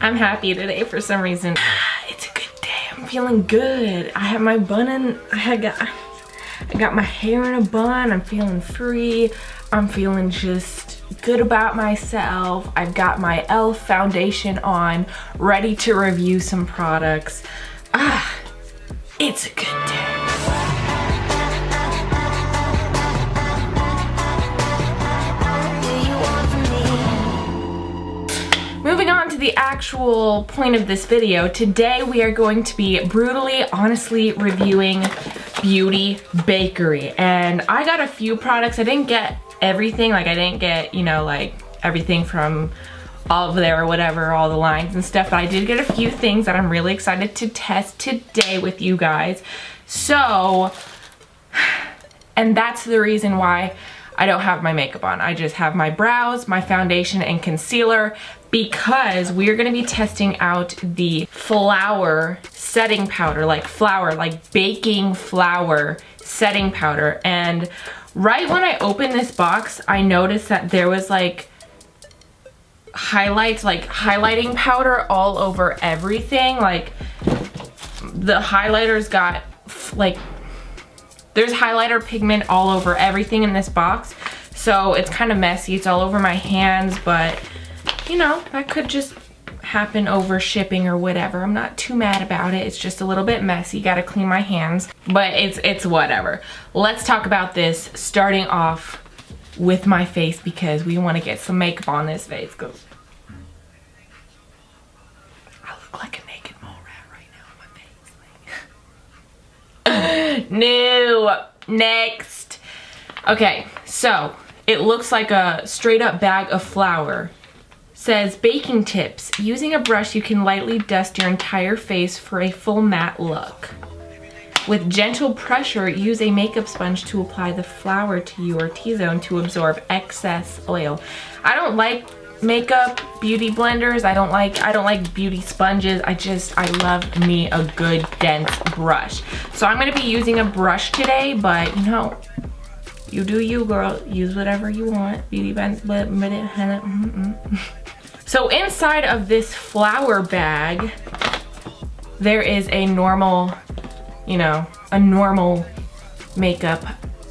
I'm happy today for some reason. It's a good day. I'm feeling good. I have my bun in. I got my hair in a bun. I'm feeling free. I'm feeling just good about myself. I've got my e.l.f. foundation on, ready to review some products. It's a good day. Moving on to the actual point of this video, today we are going to be brutally, honestly reviewing Beauty Bakery. And I got a few products. I didn't get everything. Like, I didn't get, you know, like everything from all of there or whatever, all the lines and stuff. But I did get a few things that I'm really excited to test today with you guys. So, and that's the reason why I don't have my makeup on. I just have my brows, my foundation, and concealer, because we're gonna be testing out the flour setting powder, like baking flour setting powder. And right when I opened this box, I noticed that there was like highlights, like highlighting powder all over everything. Like the highlighters got like, there's highlighter pigment all over everything in this box. So it's kind of messy. It's all over my hands, but you know, that could just happen over shipping or whatever. I'm not too mad about it. It's just a little bit messy. Gotta clean my hands, but it's whatever. Let's talk about this, starting off with my face, because we want to get some makeup on this face. Go. I look like a naked mole rat right now on my face. No. Next. Okay, so it looks like a straight up bag of flour. Says baking tips. Using a brush, you can lightly dust your entire face for a full matte look. With gentle pressure, use a makeup sponge to apply the flour to your T-zone to absorb excess oil. I don't like makeup beauty blenders. I don't like beauty sponges. I love me a good dense brush. So I'm gonna be using a brush today, but you know, you do you, girl. Use whatever you want. Beauty blend. So inside of this flour bag, there is a normal, you know, a normal makeup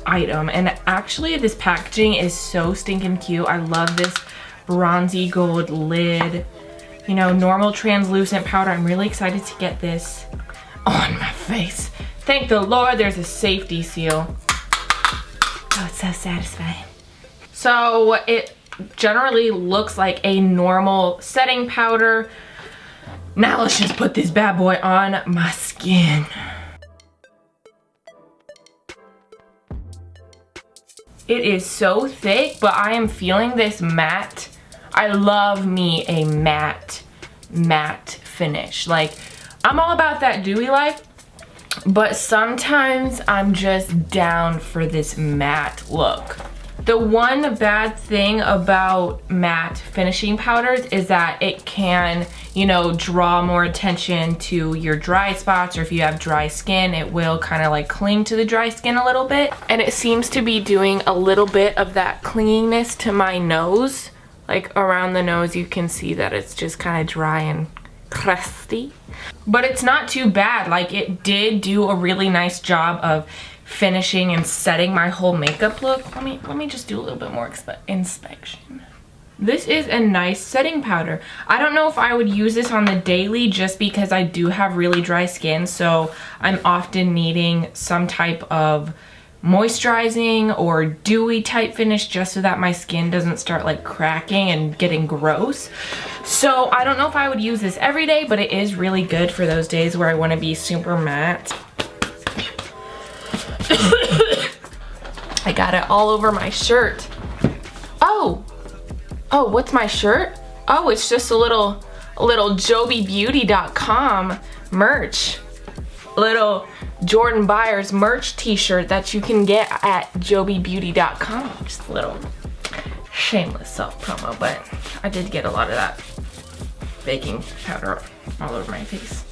item. And actually this packaging is so stinking cute. I love this bronzy gold lid, you know, normal translucent powder. I'm really excited to get this on my face. Thank the Lord there's a safety seal. Oh, it's so satisfying. So it generally looks like a normal setting powder. Now let's just put this bad boy on my skin. It is so thick, but I am feeling this matte. I love me a matte finish. Like, I'm all about that dewy life, but sometimes I'm just down for this matte look. The one bad thing about matte finishing powders is that it can, you know, draw more attention to your dry spots, or if you have dry skin, it will kind of like cling to the dry skin a little bit. And it seems to be doing a little bit of that clinginess to my nose. Like around the nose, you can see that it's just kind of dry and crusty. But it's not too bad. Like, it did do a really nice job of finishing and setting my whole makeup look. Let me just do a little bit more inspection. This is a nice setting powder. I don't know if I would use this on the daily, just because I do have really dry skin, so I'm often needing some type of moisturizing or dewy type finish, just so that my skin doesn't start like cracking and getting gross. So I don't know if I would use this every day, but it is really good for those days where I want to be super matte. I got it all over my shirt. Oh, what's my shirt? Oh, it's just a little jobybeauty.com merch. Little Jordan Byers merch t-shirt that you can get at jobybeauty.com. Just a little shameless self-promo, but I did get a lot of that baking powder all over my face.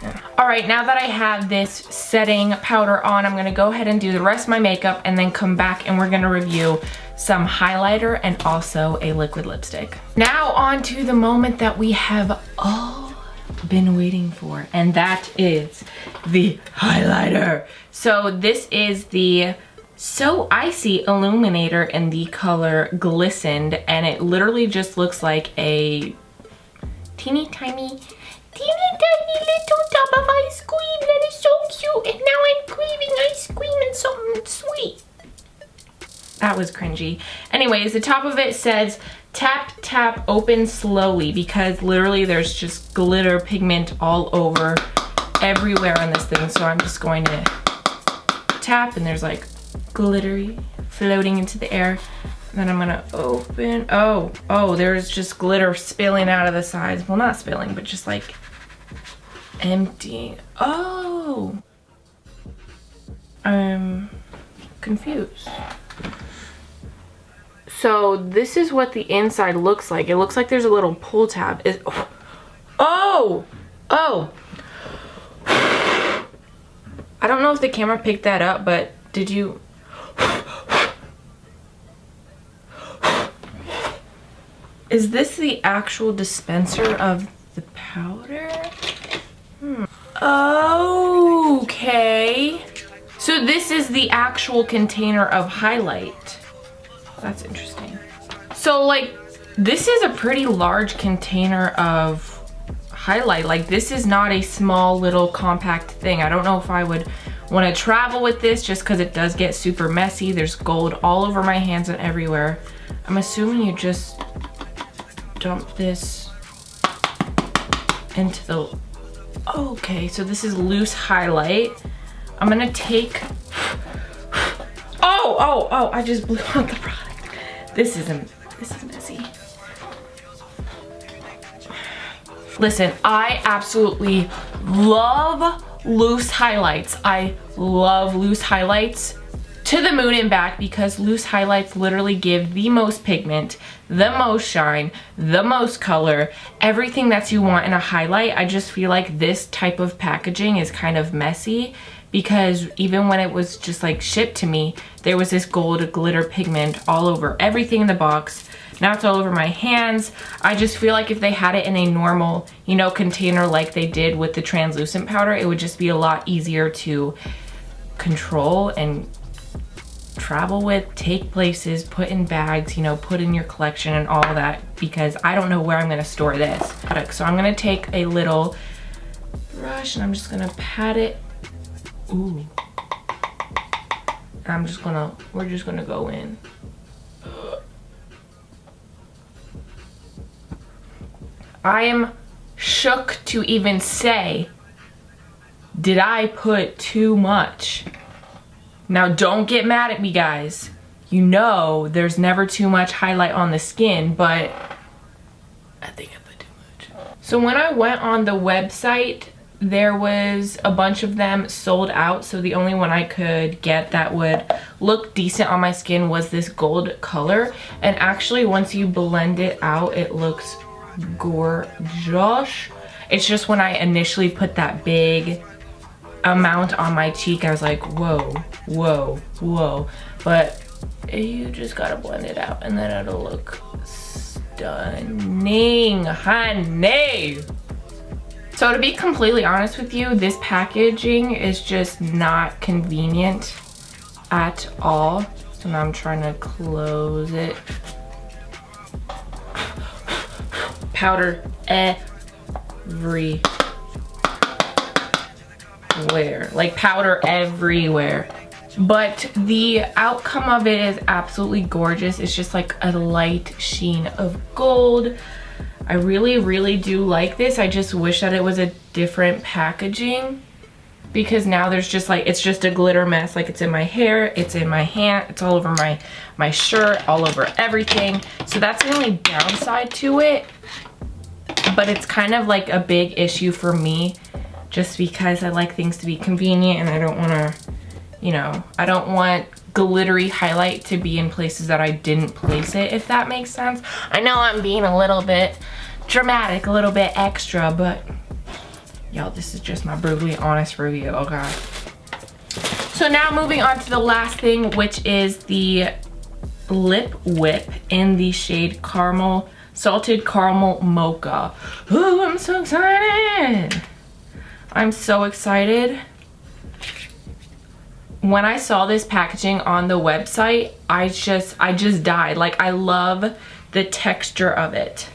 Yeah. All right, now that I have this setting powder on, I'm gonna go ahead and do the rest of my makeup and then come back and we're gonna review some highlighter, and also a liquid lipstick. Now on to the moment that we have all been waiting for, and that is the highlighter. So this is the So Icy Illuminator in the color Glistened, and it literally just looks like a teeny tiny little tub of ice cream that is so cute, and now I'm craving ice cream and something sweet. That was cringy. Anyways, the top of it says tap tap open slowly, because literally there's just glitter pigment all over everywhere on this thing. So I'm just going to tap, and there's like glittery floating into the air. And then I'm gonna open. Oh, there's just glitter spilling out of the sides. Well, not spilling, but just like emptying. Oh, I'm confused. So this is what the inside looks like. It looks like there's a little pull tab. Oh! I don't know if the camera picked that up, but did you? Is this the actual dispenser of the powder? Okay. So this is the actual container of highlight. That's interesting. So like, this is a pretty large container of highlight. Like, this is not a small little compact thing. I don't know if I would want to travel with this, just because it does get super messy. There's gold all over my hands and everywhere. I'm assuming you just dump this into the, okay, so this is loose highlight. I'm gonna take, oh, I just blew out the product. This is messy. Listen, I absolutely love loose highlights. I love loose highlights to the moon and back, because loose highlights literally give the most pigment, the most shine, the most color, everything that you want in a highlight. I just feel like this type of packaging is kind of messy, because even when it was just like shipped to me, there was this gold glitter pigment all over everything in the box. Now it's all over my hands. I just feel like if they had it in a normal, you know, container like they did with the translucent powder, it would just be a lot easier to control and travel with, take places, put in bags, you know, put in your collection and all that, because I don't know where I'm gonna store this product. So I'm gonna take a little brush and I'm just gonna pat it. Ooh. We're just gonna go in. I am shook to even say, did I put too much? Now don't get mad at me, guys. You know there's never too much highlight on the skin, but I think I put too much. So when I went on the website, there was a bunch of them sold out, so the only one I could get that would look decent on my skin was this gold color. And actually, once you blend it out, it looks gorgeous. It's just when I initially put that big amount on my cheek, I was like, whoa, whoa, whoa. But you just gotta blend it out and then it'll look stunning, honey. So to be completely honest with you, this packaging is just not convenient at all. So now I'm trying to close it. Powder everywhere. Like powder everywhere. But the outcome of it is absolutely gorgeous. It's just like a light sheen of gold. I really, really do like this. I just wish that it was a different packaging, because now there's just like, it's just a glitter mess. Like, it's in my hair, it's in my hand, it's all over my shirt, all over everything. So that's the only downside to it. But it's kind of like a big issue for me, just because I like things to be convenient and I don't want to, you know, I don't want glittery highlight to be in places that I didn't place it, if that makes sense. I know I'm being a little bit dramatic, a little bit extra, but y'all, this is just my brutally honest review, okay? So now moving on to the last thing, which is the Lip Whip in the shade Caramel, Salted Caramel Mocha. Ooh, I'm so excited. I'm so excited. When I saw this packaging on the website, I just died. Like, I love the texture of it.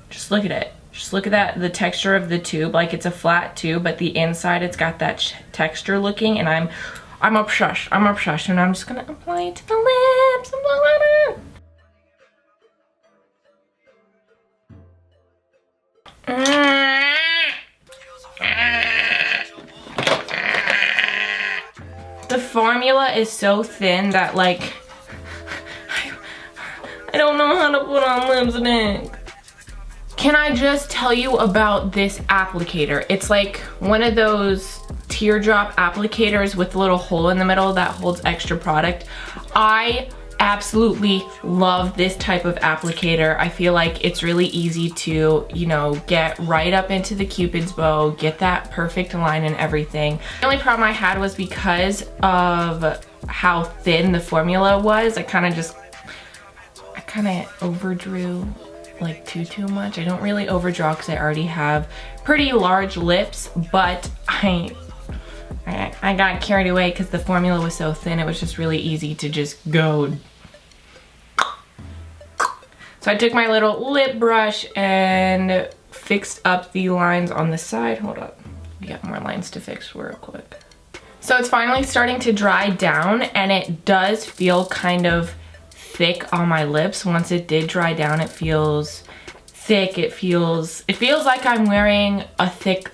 Just look at it. Just look at that, the texture of the tube. Like, it's a flat tube, but the inside it's got that texture looking, and I'm obsessed. I'm obsessed, and I'm just gonna apply it to the lips. The formula is so thin that, like, I don't know how to put on lipstick. Can I just tell you about this applicator? It's like one of those teardrop applicators with a little hole in the middle that holds extra product. I absolutely love this type of applicator. I feel like it's really easy to, you know, get right up into the Cupid's bow, get that perfect line and everything. The only problem I had was because of how thin the formula was. I kind of overdrew like too much. I don't really overdraw because I already have pretty large lips, but I got carried away because the formula was so thin. It was just really easy to just go. So I took my little lip brush and fixed up the lines on the side. Hold up, we got more lines to fix real quick. So it's finally starting to dry down, and it does feel kind of thick on my lips. Once it did dry down, it feels thick. It feels like I'm wearing a thick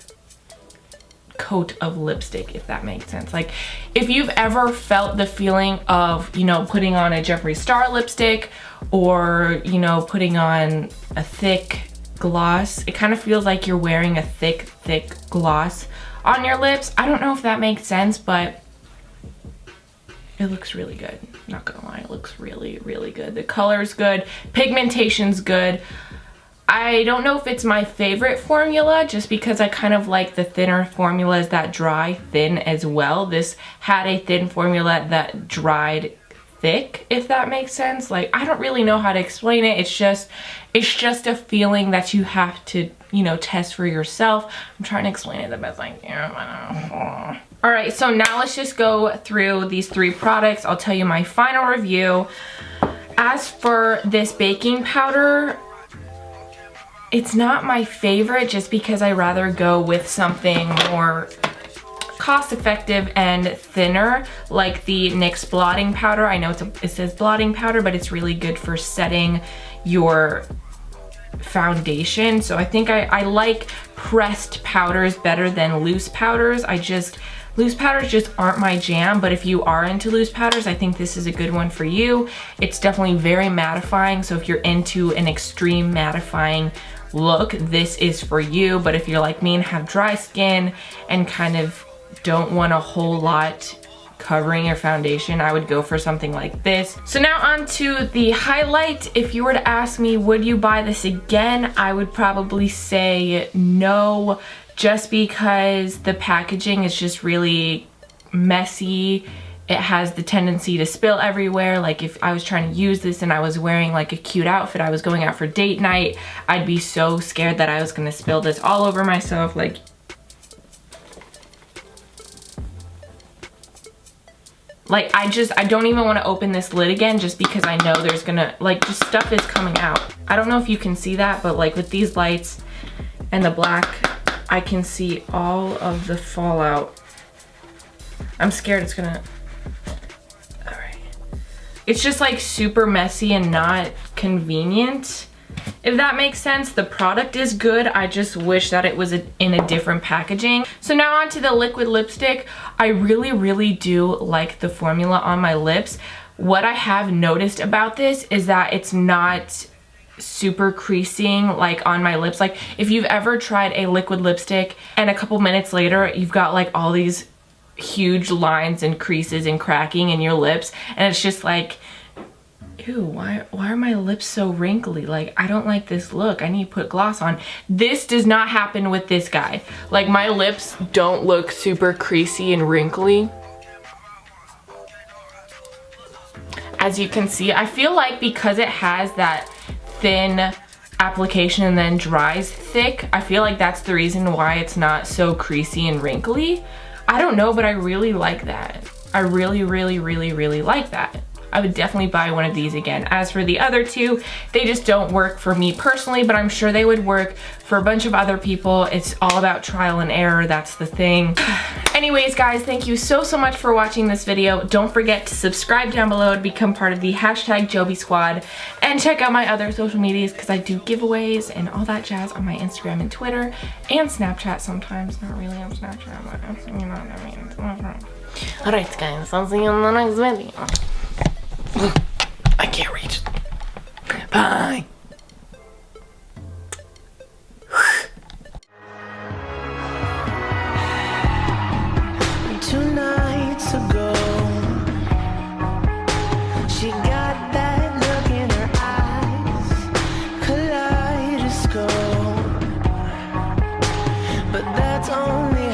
coat of lipstick, if that makes sense. Like, if you've ever felt the feeling of, you know, putting on a Jeffree Star lipstick, or, you know, putting on a thick gloss, it kind of feels like you're wearing a thick gloss on your lips. I don't know if that makes sense, but it looks really good. Not gonna lie, it looks really good. The color's good, pigmentation's good. I don't know if it's my favorite formula, just because I kind of like the thinner formulas that dry thin as well. This had a thin formula that dried thick, if that makes sense. Like, I don't really know how to explain it. It's just a feeling that you have to, you know, test for yourself. I'm trying to explain it the best I can. All right, so now let's just go through these 3 products. I'll tell you my final review. As for this baking powder, it's not my favorite, just because I rather go with something more cost-effective and thinner, like the NYX blotting powder. I know it says blotting powder, but it's really good for setting your foundation. So I think I like pressed powders better than loose powders. Loose powders just aren't my jam, but if you are into loose powders, I think this is a good one for you. It's definitely very mattifying, so if you're into an extreme mattifying look, this is for you. But if you're like me and have dry skin and kind of don't want a whole lot covering your foundation, I would go for something like this. So now on to the highlight. If you were to ask me, would you buy this again? I would probably say no, just because the packaging is just really messy. It has the tendency to spill everywhere. Like, if I was trying to use this and I was wearing like a cute outfit, I was going out for date night, I'd be so scared that I was gonna spill this all over myself. Like, I don't even want to open this lid again, just because I know there's gonna, like, just stuff is coming out. I don't know if you can see that, but like with these lights and the black, I can see all of the fallout. I'm scared it's gonna, all right. It's just like super messy and not convenient, if that makes sense. The product is good, I just wish that it was in a different packaging. So now on to the liquid lipstick. I really do like the formula on my lips. What I have noticed about this is that it's not super creasing like on my lips. Like, if you've ever tried a liquid lipstick and a couple minutes later you've got like all these huge lines and creases and cracking in your lips, and it's just like, ew, why are my lips so wrinkly? Like, I don't like this look. I need to put gloss on. This does not happen with this guy. Like, my lips don't look super creasy and wrinkly. as you can see. I feel like because it has that thin application and then dries thick, I feel like that's the reason why it's not so creasy and wrinkly. I don't know, but I really like that. I really like that. I would definitely buy one of these again. As for the other two, they just don't work for me personally, but I'm sure they would work for a bunch of other people. It's all about trial and error, that's the thing. Anyways, guys, thank you so much for watching this video. Don't forget to subscribe down below to become part of the hashtag Joby Squad, and check out my other social medias because I do giveaways and all that jazz on my Instagram and Twitter and Snapchat sometimes. Not really on Snapchat, but you know what I mean. Alright, guys, I'll see you in the next video. I can't reach. Bye. 2 nights ago, she got that look in her eyes, kaleidoscope, but that's only